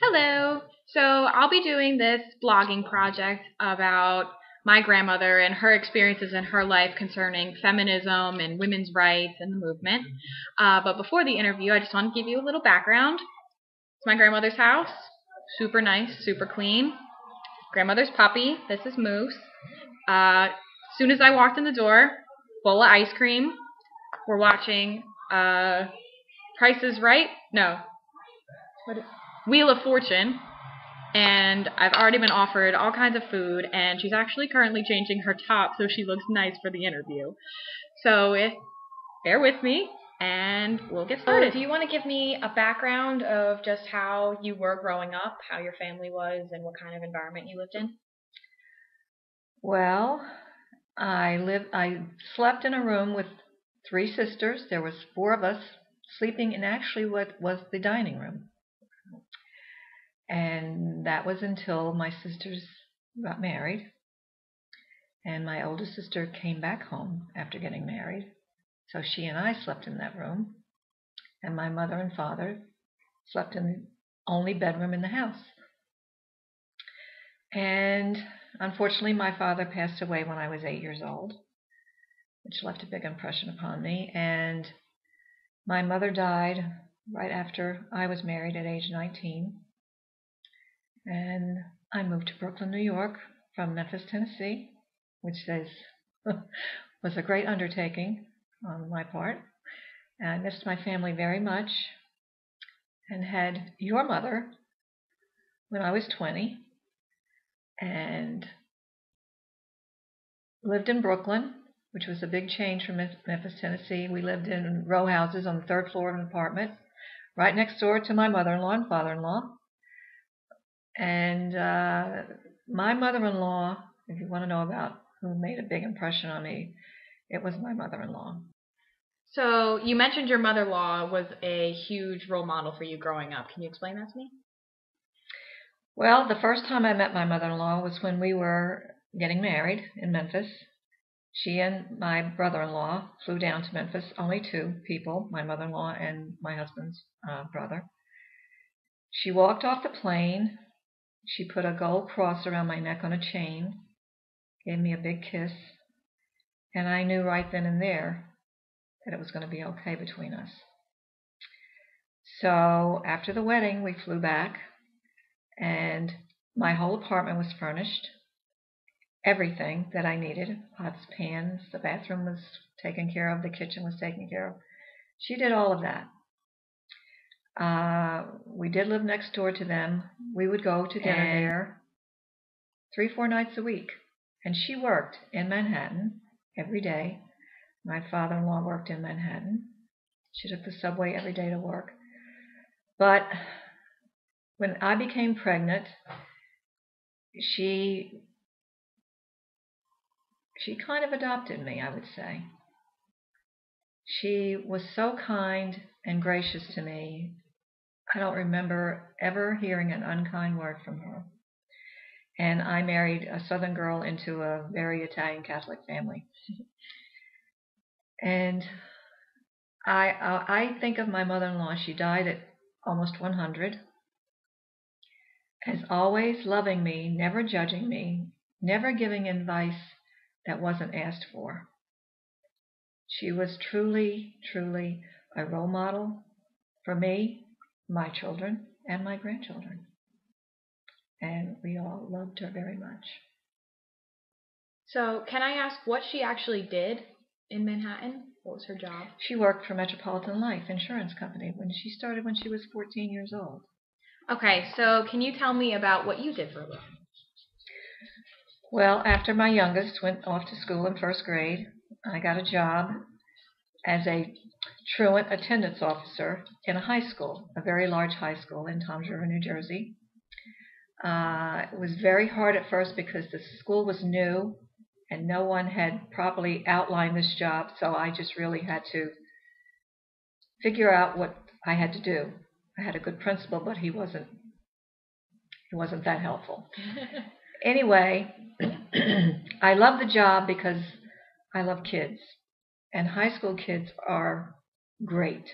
Hello. So I'll be doing this blogging project about my grandmother and her experiences in her life concerning feminism and women's rights and the movement. But before the interview, I just want to give you a little background. It's my grandmother's house. Super nice, super clean. Grandmother's puppy. This is Moose. As soon as I walked in the door, bowl of ice cream. We're watching Price is Right. No. Wheel of Fortune. And I've already been offered all kinds of food, and she's actually currently changing her top so she looks nice for the interview. So bear with me, and we'll get started. Do you want to give me a background of just how you were growing up, how your family was, and what kind of environment you lived in? Well, I slept in a room with three sisters. There was four of us sleeping in actually what was the dining room. And that was until my sisters got married. And my oldest sister came back home after getting married. So she and I slept in that room. And my mother and father slept in the only bedroom in the house. And unfortunately, my father passed away when I was 8 years old, which left a big impression upon me. And my mother died right after I was married at age 19. And I moved to Brooklyn, New York from Memphis, Tennessee, which was a great undertaking on my part. And I missed my family very much and had your mother when I was 20 and lived in Brooklyn, which was a big change from Memphis, Tennessee. We lived in row houses on the third floor of an apartment right next door to my mother-in-law and father-in-law. And my mother-in-law, if you want to know about who made a big impression on me, it was my mother-in-law. So you mentioned your mother-in-law was a huge role model for you growing up. Can you explain that to me? Well, the first time I met my mother-in-law was when we were getting married in Memphis. She and my brother-in-law flew down to Memphis, only two people, my mother-in-law and my husband's brother. She walked off the plane. She put a gold cross around my neck on a chain, gave me a big kiss, and I knew right then and there that it was going to be okay between us. So after the wedding, we flew back, and my whole apartment was furnished. Everything that I needed, pots, pans, the bathroom was taken care of, the kitchen was taken care of. She did all of that. We did live next door to them. We would go to dinner there 3-4 nights a week. And she worked in Manhattan every day. My father-in-law worked in Manhattan. She took the subway every day to work. But when I became pregnant, she kind of adopted me, I would say. She was so kind and gracious to me. I don't remember ever hearing an unkind word from her. And I married a Southern girl into a very Italian Catholic family. And I think of my mother-in-law. She died at almost 100. As always, loving me, never judging me, never giving advice that wasn't asked for. She was truly, truly a role model for me, my children, and my grandchildren. And we all loved her very much. So can I ask what she actually did in Manhattan? What was her job? She worked for Metropolitan Life Insurance Company when she started when she was 14 years old. Okay, so can you tell me about what you did for a living? Well, after my youngest went off to school in first grade, I got a job as a truant attendance officer in a high school, a very large high school in Toms River, New Jersey. It was very hard at first because the school was new and no one had properly outlined this job, so I just really had to figure out what I had to do. I had a good principal, but he wasn't that helpful. Anyway, I love the job because I love kids, and high school kids are great.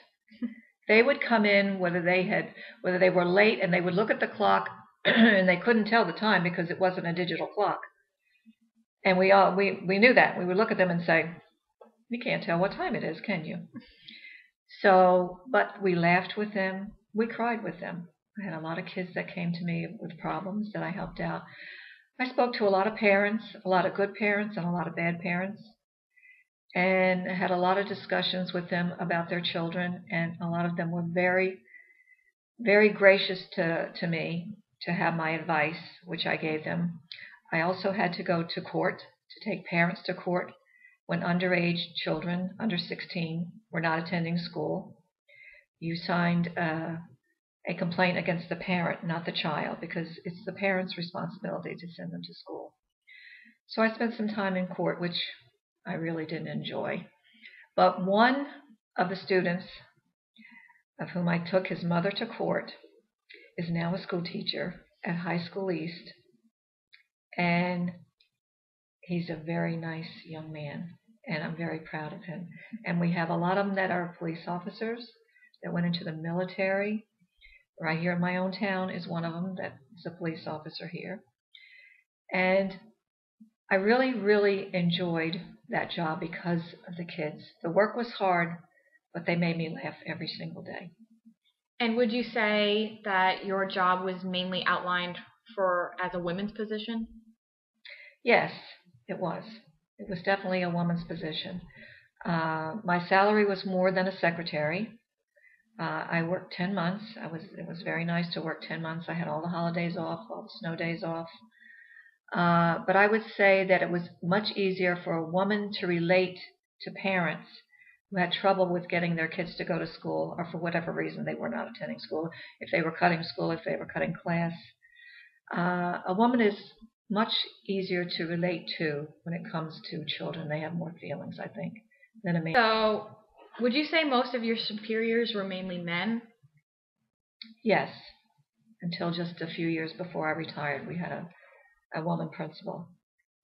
They would come in whether they were late, and they would look at the clock and they couldn't tell the time because it wasn't a digital clock. And we knew that. We would look at them and say, "You can't tell what time it is, can you?" So, but we laughed with them. We cried with them. I had a lot of kids that came to me with problems that I helped out. I spoke to a lot of parents, a lot of good parents and a lot of bad parents, and had a lot of discussions with them about their children, and a lot of them were very, very gracious to me to have my advice, which I gave them. I also had to go to court, to take parents to court when underage children, under 16, were not attending school. You signed a complaint against the parent, not the child, because it's the parent's responsibility to send them to school. So I spent some time in court, which I really didn't enjoy. But one of the students, of whom I took his mother to court, is now a school teacher at High School East, and he's a very nice young man, and I'm very proud of him. And we have a lot of them that are police officers that went into the military. Right here in my own town is one of them that is a police officer here. And I really, really enjoyed that job because of the kids. The work was hard, but they made me laugh every single day. And would you say that your job was mainly outlined for as a women's position? Yes, it was. It was definitely a woman's position. My salary was more than a secretary. I worked 10 months. It was very nice to work 10 months. I had all the holidays off, all the snow days off. But I would say that it was much easier for a woman to relate to parents who had trouble with getting their kids to go to school, or for whatever reason they were not attending school, if they were cutting school, if they were cutting class. A woman is much easier to relate to when it comes to children. They have more feelings, I think, than a man. So, would you say most of your superiors were mainly men? Yes. Until just a few years before I retired, we had a woman principal.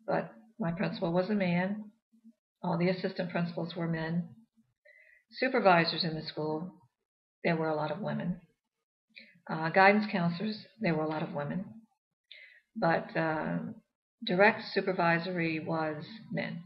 But my principal was a man. All the assistant principals were men. Supervisors in the school, there were a lot of women. Guidance counselors, there were a lot of women. But direct supervisory was men.